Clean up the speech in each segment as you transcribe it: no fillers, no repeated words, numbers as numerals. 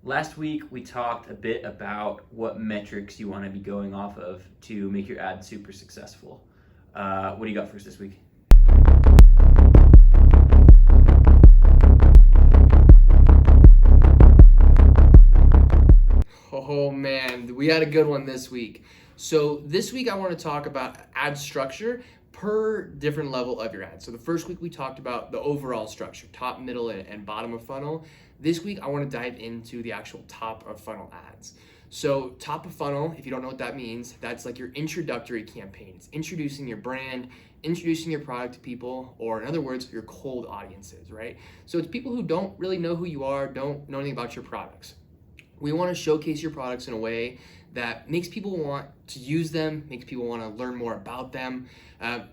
Last week, we talked a bit about what metrics you want to be going off of to make your ad super successful. What do you got for us this week? Oh man, we had a good one this week. So this week I want to talk about ad structure per different level of your ad. So the first week we talked about the overall structure, top, middle, and bottom of funnel. This week I want to dive into the actual top of funnel ads. So top of funnel, if you don't know what that means, that's like your introductory campaign. It's introducing your brand, introducing your product to people, or in other words, your cold audiences, right? So it's people who don't really know who you are, don't know anything about your products. We want to showcase your products in a way that makes people want to use them, makes people want to learn more about them. And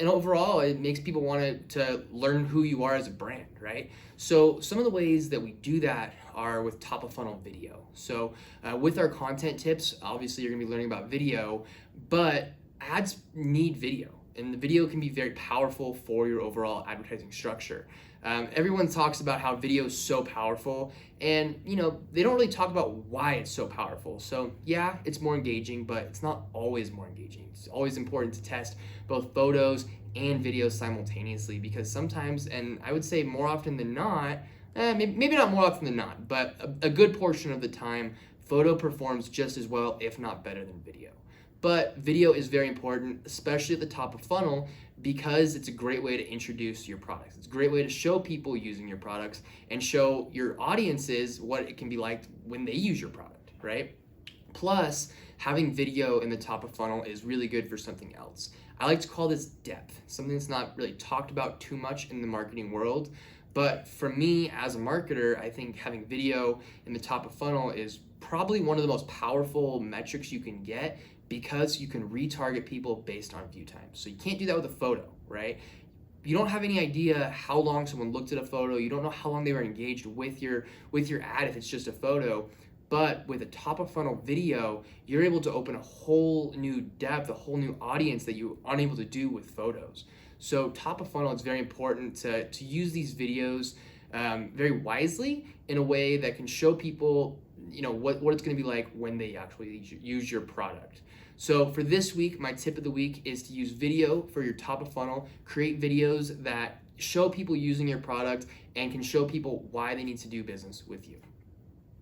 overall, it makes people want to learn who you are as a brand, right? So some of the ways that we do that are with top of funnel video. So with our content tips, obviously you're going to be learning about video, but ads need video. And the video can be very powerful for your overall advertising structure. Everyone talks about how video is so powerful, and they don't really talk about why it's so powerful. So yeah, it's more engaging, but it's not always more engaging. It's always important to test both photos and videos simultaneously, because sometimes, and I would say more often than not, maybe not more often than not, but a good portion of the time, photo performs just as well, if not better, than video. But video is very important, especially at the top of funnel, because it's a great way to introduce your products. It's a great way to show people using your products and show your audiences what it can be like when they use your product, right? Plus, having video in the top of funnel is really good for something else. I like to call this depth, something that's not really talked about too much in the marketing world. But for me as a marketer, I think having video in the top of funnel is probably one of the most powerful metrics you can get, because you can retarget people based on view time. So you can't do that with a photo, right? You don't have any idea how long someone looked at a photo. You don't know how long they were engaged with your ad if it's just a photo. But with a top of funnel video, you're able to open a whole new depth, a whole new audience that you aren't able to do with photos. So top of funnel, it's very important to use these videos very wisely in a way that can show people what it's going to be like when they actually use your product. So for this week, my tip of the week is to use video for your top of funnel. Create videos that show people using your product and can show people why they need to do business with you.